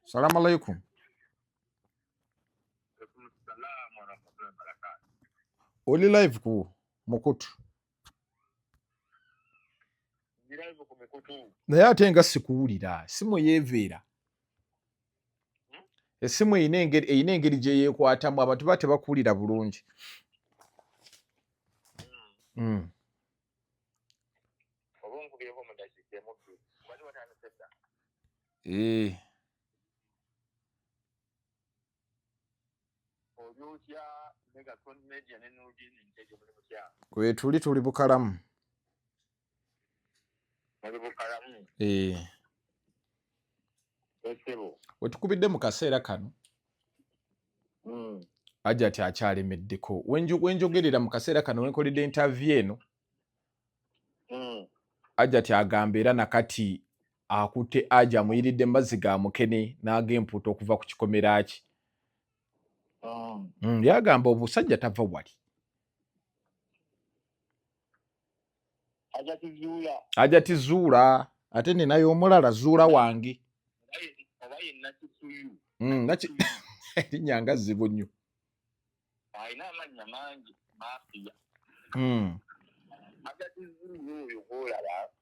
Salamu alaikum. Oli live ku mukutu. Naye ate nga sikuwulira simu yeeveera. Essimu eyina engeri gye yeekwatamu abantu ba tebakuwulira bulungi. Kwe tuli bukalamu. Wetukubidde mu kaseera kano Hajjati akyalemeddeko wenjogerera mu kaseera kano wenkoledde interview eno Hajjati agamba era nakati akutte Ajja amuyiridde mazzi ga mukene n'ag'empuuta okuva ku kikomera kye. Yagamba obusajja tava wali. Hajjati zuula ate ninayo omulala zuula wange. Erinnya zzibu nnyo. Alina amannya mangi maafiya. Hajjati zuula oyo gw'olaba.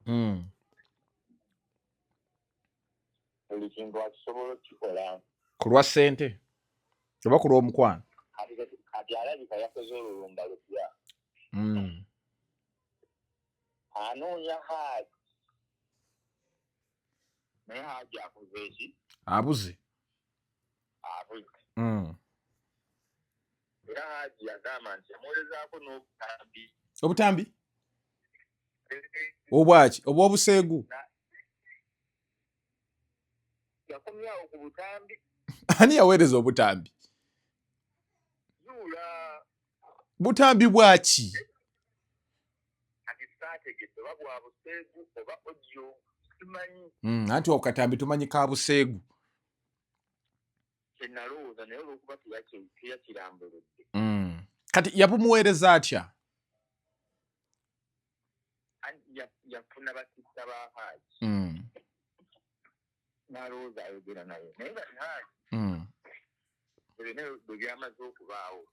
Buli kintu akisobola okukikola. Ku lwa ssente oba ku lw'omukwano. Kati alabika yakoze olulumba lupya. Anoonya Hajji. Naye Hajji akoze ki? Abuze. Era Hajji yagamba nti yamuweerezaako n'obutambi. Obutambi? Obwaki? Obw'obuseegu? Yakomyawo ku butambi. Ani yaweereza obutambi? Zuula. Butambi bwaki? Ati saategese oba bwa buseegu oba ojjo simanyi. Anti okatambi tumanyi ka buseegu. Nalowooza naye olw'okuba teyakirambuludde. Kati yabumuweereza atya? Yafuna bakisa ba Hajji. Nalowooza ayogera naye naye bali Hajji ebyo bwe byamaze okubaawo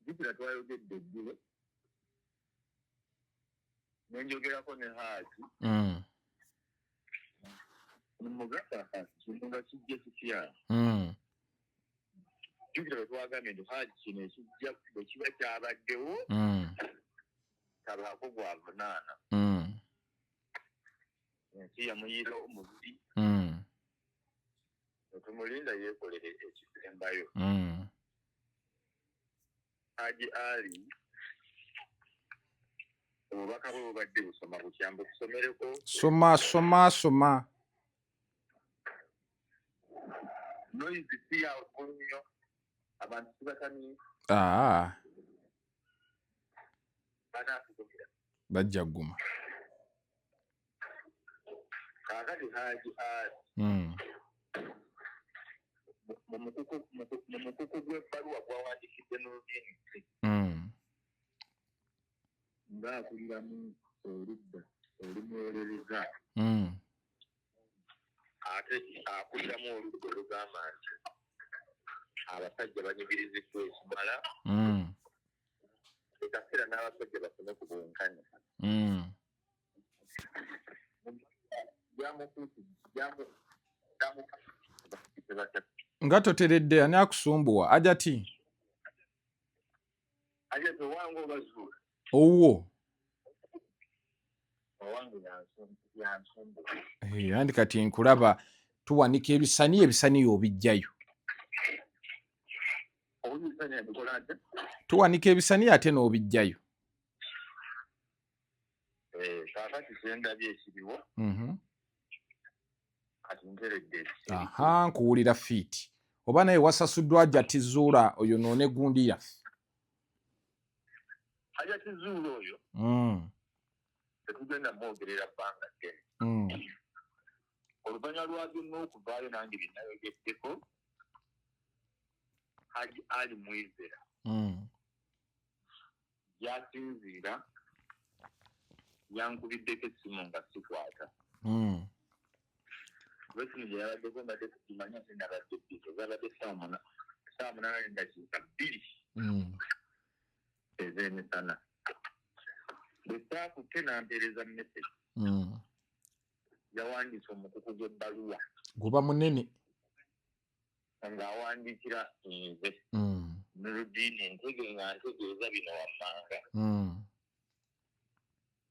jjukira twayogedde eggulo nenjogerako ne Hajji mugasa kino nga kijja kitya. Jjukira bwe twagambye nti Hajji kino ekijja bwe kiba kyabaddewo tabaako gwavunaana. Ensi yamuyiira omubiri tumulinda yeekolere ekisembayo. Hajji Ali obubaka bwe bubadde busoma bukyambe busomereko. Soma. Noyizi si yawo nnyo abantu sibatamiivu. Banaakugumira. Bajja gguma. Kaakati Hajji Ali mu mukuku gw'ebbaluwa gwawandiikidde Nurdin ng'akuliramu oludda olumwolereza ate akuliramu oludda olugamba nti abasajja banyigiriziddwa ekimala ekaseera n'abasajja bafune ku bwenkanya. Nga toteredde ani akusumbuwa Hajjati? Hajjati owange oba Zuula? Owwo. Owange yansumbuwa. Andi kati nkulaba tuwanika ebisaniya obijjayo. Tuwanika ebisaniya ate n'obijjayo. Kaakati sendabye ekiriwo. Nkuwulira fiiti oba naye wasasuddwa Hajjati Zuula oyo noone gundi yaffe. Hajjati Zuula oyo tetugenda mwogerera bbanga ddene. Oluvannyuma lwa byonna okuvaayo nange bye nayogeddeko Hajji Ali Mwizera yasinziira yankubiddeko essimu nga sikwata. Wesi nje yabadde mbadde kumanya sina badde pito zabadde saa munana n'eddakiika bbiri ez'emisana bwe saakutte nampeereza message yawandiisa omukuku gw'ebbaluwa guba munene ng'awandiikira nze Nuruddin Ntege nga ntegeeza bino wammanga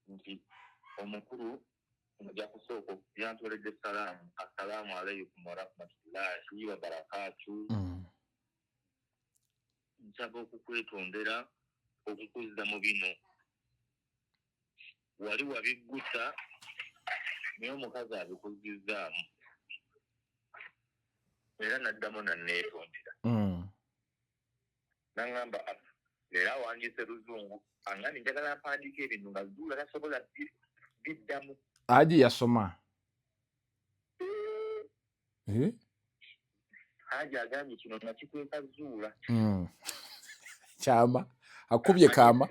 nti omukulu nja kusooka yantoledde salaamu assalaamu alaykum warahmatullahi wabarakatu nsaba okukwetondera okukuzza mu bino wali wabiggusa naye omukazi abikuzizzaamu era naddamu nanneetondera naŋŋamba leero awandiise luzungu angani njagala apandiika ebintu nga Zuula tasobola biddamu Haji yasoma Haji agambye kino nakikweka Zuula kyama akubye kaama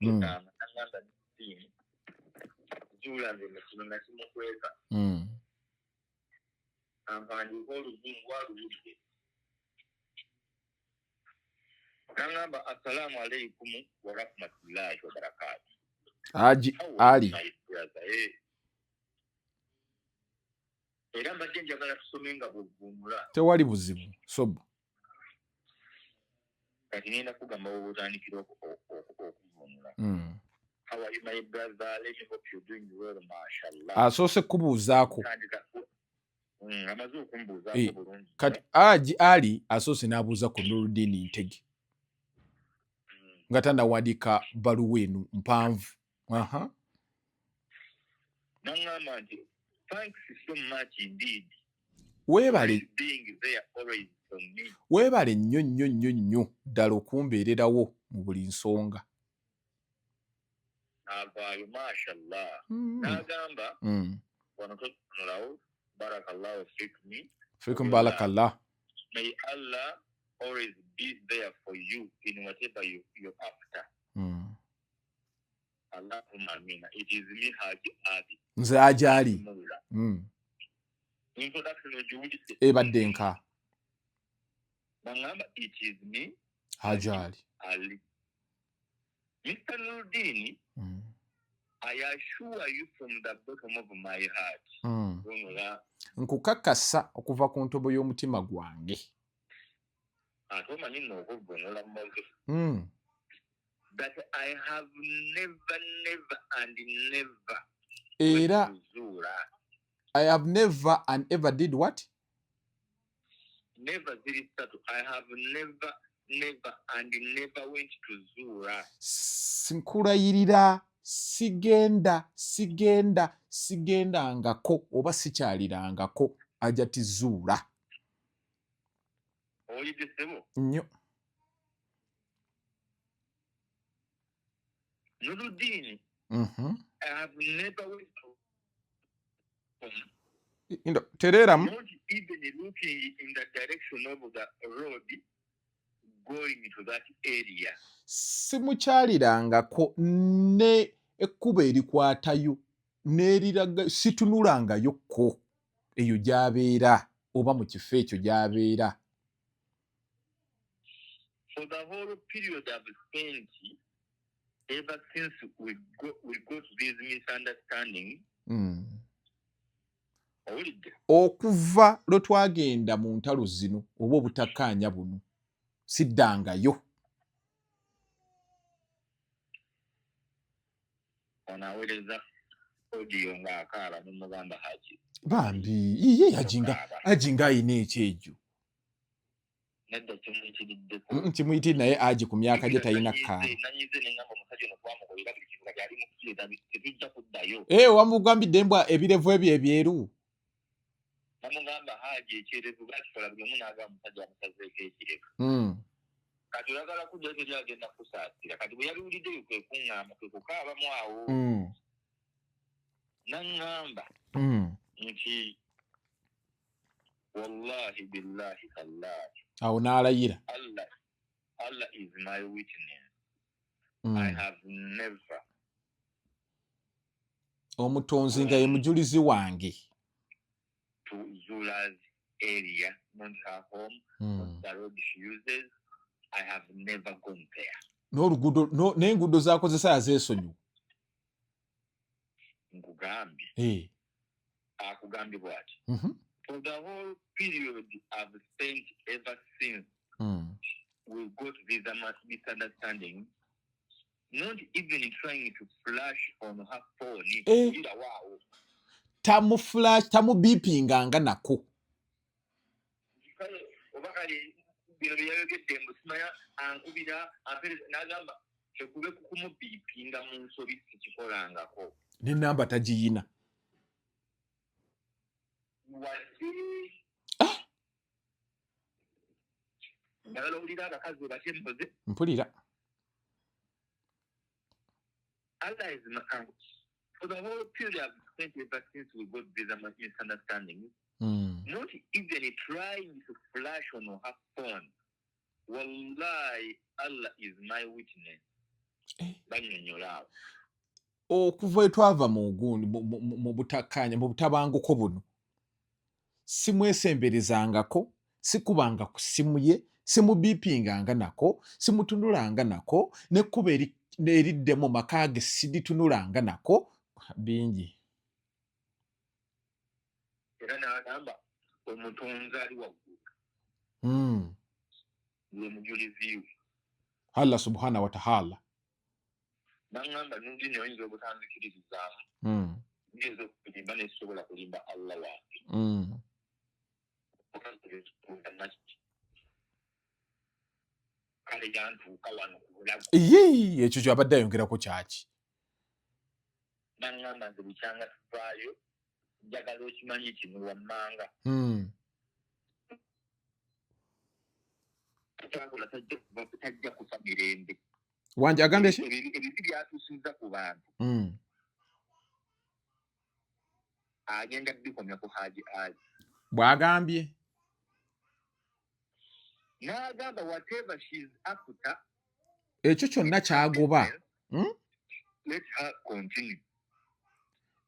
naŋŋamba Zuula nze kino nakimukweka ampandiika oluzungu aluyidde naŋŋamba assalaamu alaykum warahmatullahi wabarakatu Haji Ali era mbadde njagala tusome nga bw'ovvuunula tewali buzibu sobo kati ngenda kugamba bw'otandikira okuvvuunula how are you my brother let me hope you're doing well mashallah asoose kubuuzaako amaze okumbuuzaako bulungi kati Haji Ali asoose n'abuuza ku Nuruddin Ntege nga tannawandiika bbaluwa eno mpanvu naŋŋamba nti thanks so much indeed weebale nnyo ddala okumbeererawo mu buli nsonga avaayo mashallah n'agamba wano totunulawo barakallahu fikum barakallah may Allah always be there for you in whatever you're after Allahumma amina. It is me Haji Ali nze Haji Ali introduction ojuwulise ebadde nka bangamba it is me Haji Ali Mr. Nuruddin I assure you from the bottom of my heart nkukakasa okuva ku ntobo y'omutima gwange atomanyi nno okuvvuunula mmoze that I have never and never era I have never and ever did what? Never ziri ssatu. I have never and never went to Zuura. Sinkulayirira sigendangako oba sikyalirangako ajati Zuura. Oyidde ssebo? Nnyo. Nuruddin. I have never went to Tereramu. Not even looking in the direction of the road going to that area. Simukyalirangako ne ekkubo erikwatayo n'eriraga situnulangayo eyo gy'abeera oba mu kifo ekyo gy'abeera. For the whole period I've spent ever since we got this misunderstanding. Okuva lwe twagenda mu ntalo zino oba obutakkaanya buno siddangayo. Onaweereza odiyo ng'akaaba n'omugamba Haji. Bambi ye ajinga ayina ekyejo. Nedda kimuyitiriddeko. Kimuyitiri naye Haji ku myaka gye talina kkaaba. Nanyize ne ngamba omusajja ono twamukolera buli kintu kati ali mu kukireeta tetujja kuddayo. Wamugambidde mbwa ebirevu ebyo ebyeru. Namugamba Haji ekyerevu bakikola buli omu n'agamba omusajja amusazeeko ekirevu. Kati oyagala kuddayo teri agenda kusaasira. Kati bwe yabiwuliddeyo kwe kuŋŋamba kwe kukaabamu awo. Naŋŋamba nti wallahi billahi tallahi. Awo n'alayira. Allah is my witness. I have never. Omutonzi nga ye mujulizi wange. to Zula's area, not her home, not the road she uses. I have never gone there. N'enguudo z'akozesa yazeesonyiwa. Nkugambye. Akugambye bw'ati. For the whole period I've spent ever since we got this misunderstanding, not even trying to flash on her phone. Tamu beepinganga nako. Bino byayogedde mbusimanya ankubira n'agamba kyekube kukumubiipinga mu nsobi sikikolangako. N'enamba tagiyina. Njagala owulira abakazi batye mpoze. Mpulira. Allah is my uncle. For the whole period I've spent ever since we got this misunderstanding, not even trying to flash on her phone. Wallahi, Allah is my witness. Banyonyola. Okuva twava mu gundi mu butakanya mu butabanguko buno. Simwesemberezangako, sikubanga ku simu ye, simubiipinganga nako, simutunulanga nako, nekkuba eridde mu maka ge siditunulanga nako. Bingi. Era n'agamba omutonzi ali waggulu. Ye mujulizi we. Allah subhanahu wa ta'ala. N'agamba n'udini oyinza obutanzikiririzaamu. Ngeze okulimba nesobola kulimba Allah wange. Kale yantuuka wano ku bulago. Ekyo ky'abadde ayongerako kyaki. N'agamba nze bukyanga tuvaayo njagala okimanyi kino wammanga. Kyakola tajja kufa mirembe. Wanje agambye ki? Ebibi byatuusizza ku bantu. Agenda bikomya ku Haji Ali. Bw'agambye. N'agamba whatever she is after. Ekyo kyonna kyagoba. Let her continue.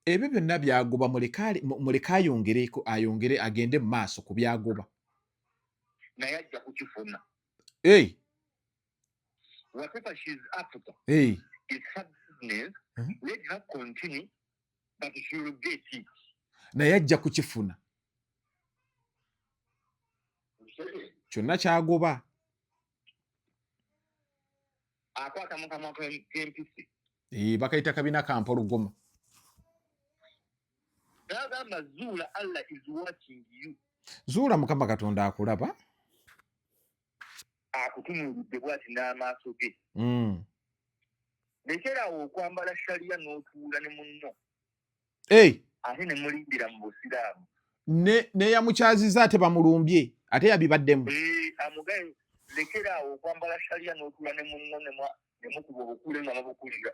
Ebyo byonna byagoba muleka ayongere agende mu maaso ku byagoba. Naye ajja kukifuna. Whatever she is after. It's her business. Let her continue, but she will get it. Naye ajja kukifuna. Kyonna kyagoba. Akwata mu kamwa k'empisi. Bakayita kabina kampologoma. N'agamba Zuula, Allah is watching you. Zuula Mukama Katonda akulaba. Akutunuulidde bw'ati n'amaaso ge. Lekerawo okwambala shaliya n'otuula ne munno. Ate ne mulindira mu busiraamu. Ne yamukyaziza ate bamulumbye. Ate yabibaddemu. Amugaye lekerawo okwambala shaliya n'otuula ne munno ne mukuba obukule nga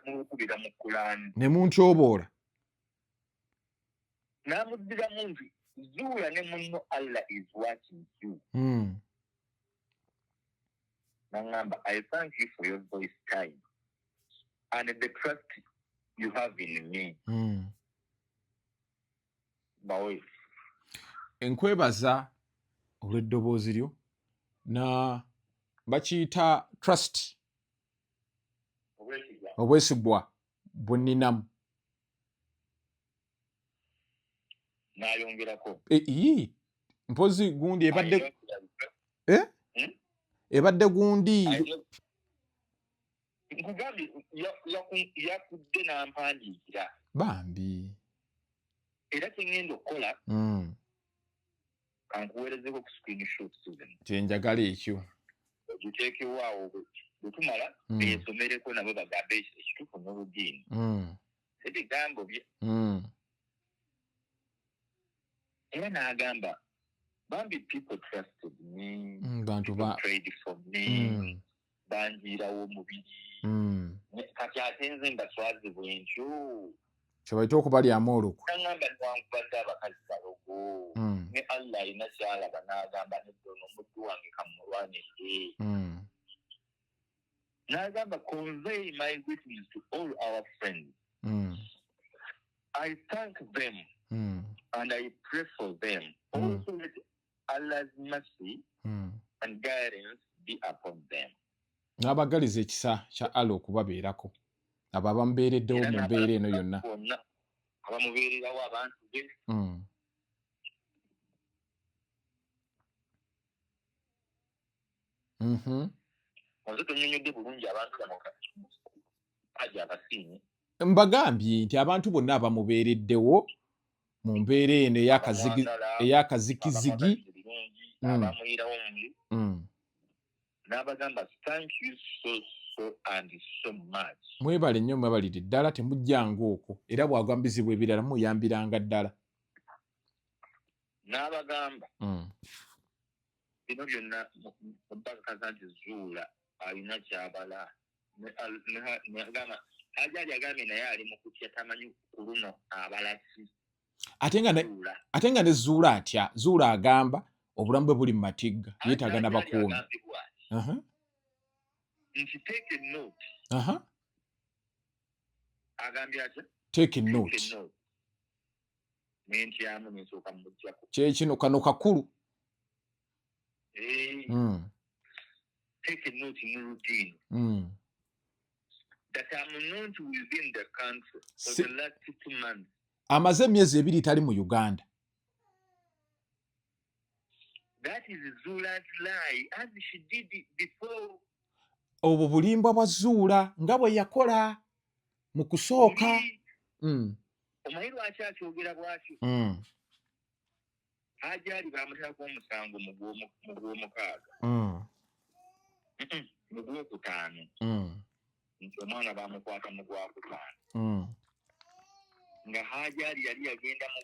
mubukubira mu Kulaani. Ne muntyoboola. N'amuddiramu nti Zuula ne munno Allah is watching you. N'agamba, I thank you for your voice time and the trust you have in me. Bawe. Enkwebaza olw'eddoboozi lyo na bakiyita trust. Obwesigwa bunninamu. N'ayongerako. Mpozi gundi ebadde. Ebadde gundi. Nkugambye yakudde n'ampandiikira. Bambi. Era kyengenda okukola. Kankuweerezeko ku screenshot Susan. Kyenjagala ekyo. Ogiteekewaawo bwe tumala beesomereko nabo bagambe ekituufu n'obugiini. Ebigambo bye. Era n'agamba bambi people trusted me. Bantu prayed for me. Banjiirawo omubiri. Kati ate nze mbaswazibwa ntyo. Kyebaita okubalyamu olukwe. N'agamba newankubadde abakazi balogo. Ne Allah alina kyalaba n'agamba neddono omuddu wange kamulwanidde. N'agamba convey my witness to all our friends. I thank them and I pray for them n'abagaliza ekisa kya Allah okubabeerako abo abamubeereddewo mu mbeera eno yonna abamubeererawo abantu be tonyonyodde bulungi abantu bano aja abasiimi mbagambye nti abantu bonna abamubeereddewo mu mbeera eno ey'akazigizigi abamuyirawo n'abagamba thank you so and so much. Mwebale nnyo mwebalire ddala temujjanga okwo era bwagambizibwa ebirala muyambiranga ddala. N'abagamba bino byonna mubakaza nti Zuula alina kyabala ajali agambye naye ali mu kutya tamanyi ku luno abalasi. Ate nga ne Zuula atya. Zuula agamba obulamu bwe buli mu matigga yeetaaga n'abakuumi. Nti take a note. Agambye atya? Take a note. Nentyamu nensooka mujjako. Kyekino kano kakulu. Take a note, Nuruddin. That I'm not within the country for the last 2 months. Amaze emyezi 2 tali mu Uganda. That is Zula's lie, as she did it before. Obwo bulimba bwa Zuula nga bwe yakola mu kusooka. Omanyi lwaki akyogera bw'atyo? Ajali baamuteerako omusango mu gw'omukaaga. Mu gw'okutaano. Nti omwana baamukwata mu gwakutaano. Nga Hajari yali yagenda mu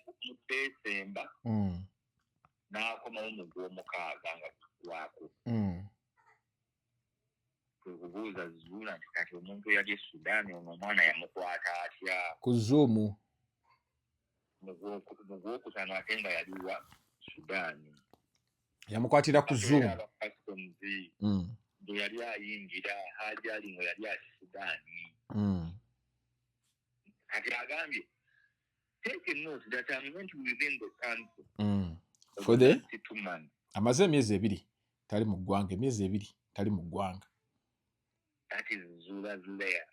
Desemba n'akomawo mu gw'omukaaga nga gwako. Kwe kubuuza Zuula nti kati omuntu eyali e Sudaani ono omwana yamukwata atya? Ku Zoom. Mu gwokutaano ate nga yali wa Sudaani. Yamukwatira ku Zoom. Bwe yali ayingira Hajari ngo yali ati Sudaani. Kati agambye take a note that I'm not within the country. For the amaze emyezi 2 tali mu ggwanga, emyezi 2 tali mu ggwanga. That is Zula's lair.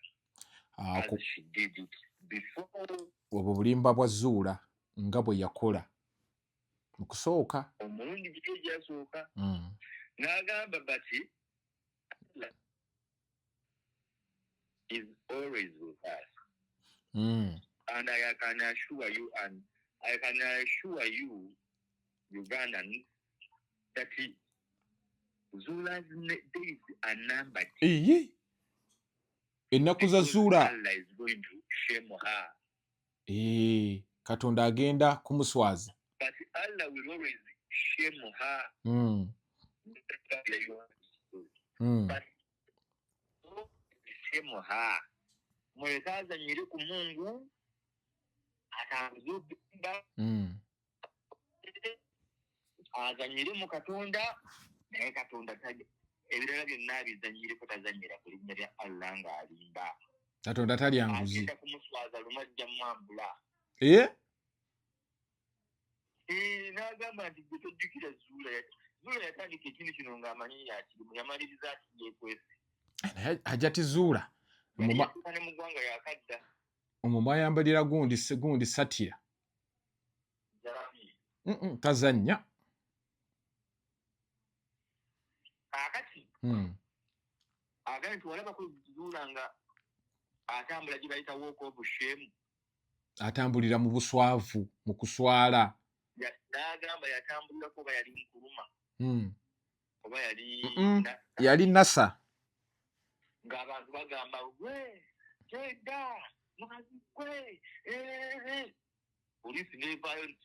As she did it before. Obwo bulimba bwa Zuula nga bwe yakola mu kusooka. Omulundi gye gyasooka. N'agamba bati is always with us. And I can assure you, Ugandans, that Zula's days are numbered. Ennaku za Zuula. Allah is going to shame her. Katonda agenda kumuswaza. But Allah will always shame her. But shame her. Mwekaza nyiri ku Mungu atazubinda azanyire mu Katonda naye Katonda tajja ebirala byonna bizanyire ko tazanyira ku linnya lya Allah ng'alimba. Katonda tali anguzi. Agenda kumuswaza lumajja mwambula. N'agamba nti gwe tojjukira Zuula. Zuula yatandika ekintu kino ng'amanyi yakirimu yamaliriza ati yeekwese. Hajati Zuula. Omumwa ayambalira gundi Satira. Tazannya. Akati. Agandi walaba ku Zuula nga atambula gye bayita walk of shame. Atambulira mu buswavu, mu kuswala. N'agamba yatambulira ko yali nkuluma. Oba yali nasa. Ng'abantu bagamba gwe Jeda mwazi gwe polisi nevayo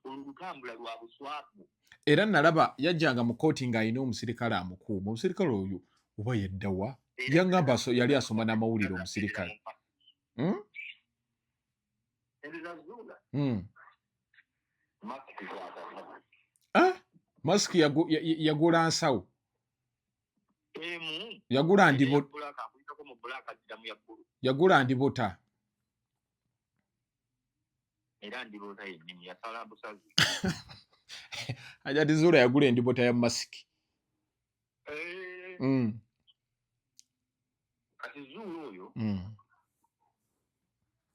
olutambula lwa buswavu. Era nalaba yajjanga mu kooti ng'alina omusirikale amukuuma. Omusirikale oyo oba yeddawa yangamba yali asoma n'amawulire omusirikale. Masiki yagula nsawo. Yagula ndibota. Era ndibota yennyini yasala busazi. Hajati Zuula yagula endibota ya masiki. kati Zuula oyo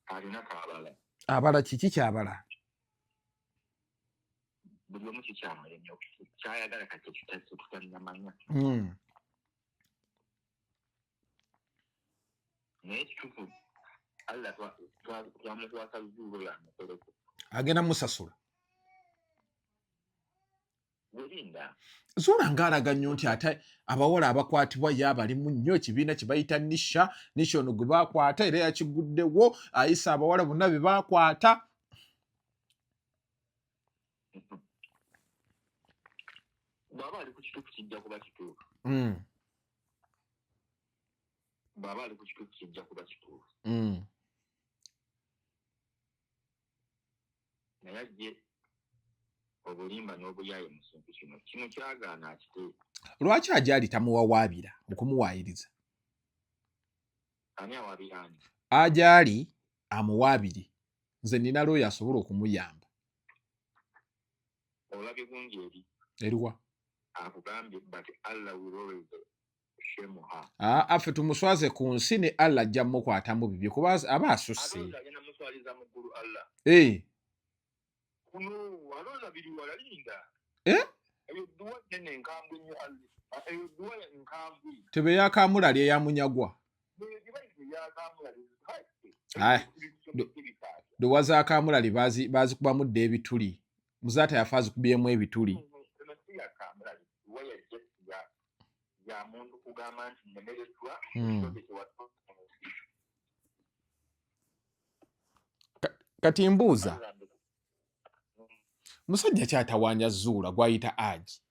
alina kaabala. Abala kiki kyabala? Buli omu kikyamulenya kyayagala kati tutannamanya. Naye kituufu Allah twamukwasa Zuula oyo amukoleko. Agenda musasula. Welinda. Zuula ng'alaga nnyo nti ate abawala abakwatibwa ye abalimu nnyo ekibiina kye bayita Nisha ono gwe baakwata era yakiguddewo ayisa abawala bonna be baakwata. Bw'aba ali ku kituufu kijja kuba kituufu. Bw'aba ali ku kituufu kijja kuba kituufu. Naye ajje obulimba n'obuyaaye mu kintu kino kyagaana akiteeka. Lwaki Ajali tamuwawaabira okumuwaayiriza? Ani awaabira ani? Ajali amuwaabire. Nze nina looyo asobola okumuyamba. Olabye gungi eri. Eriwa? Akugambye but Allah will always shame her. Affe tumuswaze ku nsi ne Allah ajja mukwatamu bibye kuba aba asusse. Agenda muswaliza mu ggulu Allah. Kuno alooza biri wala linda. Eyo dduwa nene enkambwe nnyo Allah. Eyo dduwa enkambwe. Tebe yakamula lye yamunyagwa. Dduwa akamula lye bazikubamu dde ebituli. Muzaata yafa azikubyemu ebituli. Kati mbuuza. Musajja kyatawaanya Zuula gw'ayita Aji.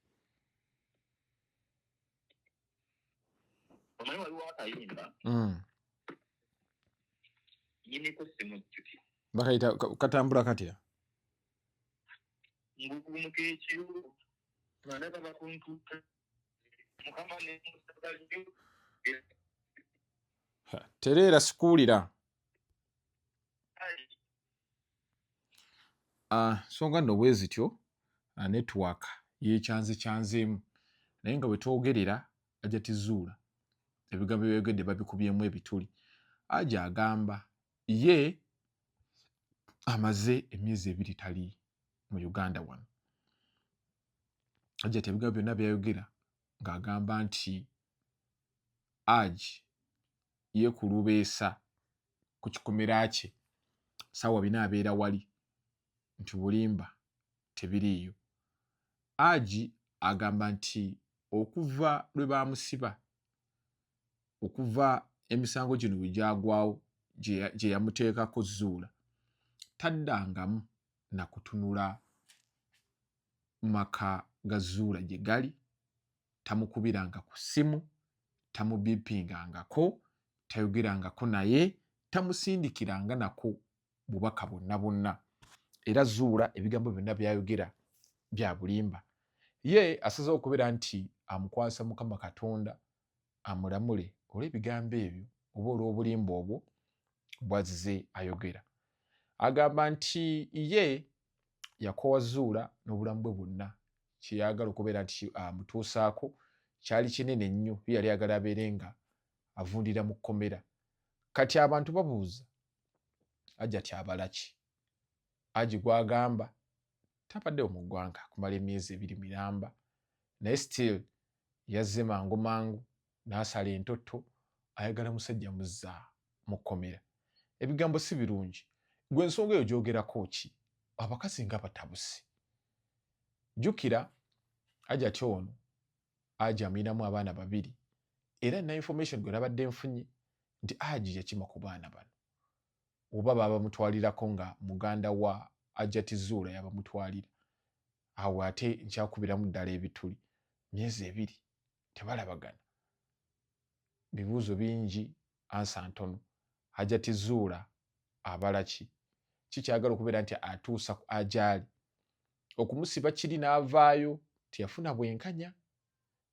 Omanyi waliwo akayimba. Yiniko simujjuki. Bakayita katambula katya? Ngugumuka ekiro. Mandaba bakuntuka. Mukama ne musagalyo. Tereera sikuulira. Songa nno bwe zityo network yekyanzeemu naye nga bwe twogerera Ajati Zuula ebigambo byayogedde babikubyemu ebituli. Aji agamba ye amaze emyezi 2 tali mu Uganda wano. Ajati ebigambo byonna byayogera ng'agamba nti Aji ye kulubeesa ku kikomera kye ssaawa 4 abeera wali nti bulimba tebiriiyo. Aji agamba nti okuva lwe baamusiba okuva emisango gino bwe gyagwawo gye yamuteekako Zuula taddangamu na kutunula maka ga Zuula gye gali, tamukubiranga ku ssimu, tamubipingangako, tayogerangako naye, tamusindikiranga nako bubaka bonna. Era Zuula ebigambo byonna byayogera bya bulimba. Ye asazeewo okubeera nti amukwasa Mukama Katonda amulamule olw'ebigambo ebyo oba olw'obulimba obwo bw'azze ayogera. Agamba nti ye yakoowa Zuula n'obulamu bwe bwonna kye yagala okubeera nti amutuusaako kyali kinene nnyo, yali ayagala abeere nga avundira mu kkomera. Kati abantu babuuza Ajati abala ki? Aji gwagamba tabaddewo mu ggwanga kumala emyezi 2 miramba naye still yazze mangu n'asala entotto ayagala musajja muzza mu kkomera. Ebigambo si birungi. Gwe ensonga eyo gyogerako ki? Abakazi nga batabuse. Jjukira Ajati ono Aji amuyinamu abaana 2 era na information gwe nabadde nfunye nti Aji yakima ku baana bano oba babamutwalirako nga muganda wa Ajati Zuula yabamutwalira. Awo ate nkyakubiramu ddala ebituli. Myezi 2 tebalabagana. Bibuuzo bingi ansa ntono. Ajati Zuula abala ki? Kikyagala okubeera nti atuusa ku Ajali. Okumusiba kiri n'avaayo teyafuna bwenkanya.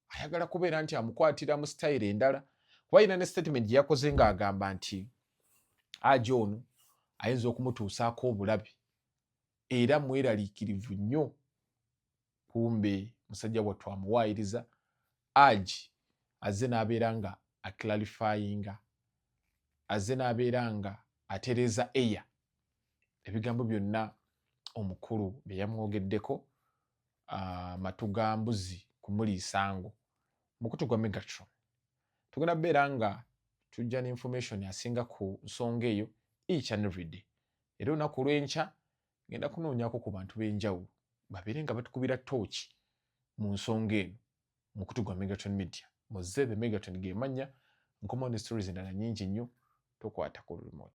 Ayagala kubeera nti amukwatira mu style endala. Wayina ne statement gye yakoze ng'agamba nti Aji ono ayinza okumutuusaako obulabe era mweraliikirivu nnyo. Kumbe musajja wattu amuwaayiriza. Aji azze n'abeera nga aclarifyinga azze n'abeera nga atereeza eya ebigambo byonna omukulu bye yamwogeddeko matu ga mbuzi kumuliisango mukutu gwa Megatron. Tugenda beera nga tujja ne information asinga ku nsonga eyo each and every day. Era olunaku olw'enkya ngenda kunoonyako ku bantu b'enjawulo babeere nga batukubira tooki mu nsonga eno mukutu gwa Megatron Media. Muzzeebe Megatron ge mannya, nkomawo ne stories endala nnyingi nnyo, tokwata ku remote.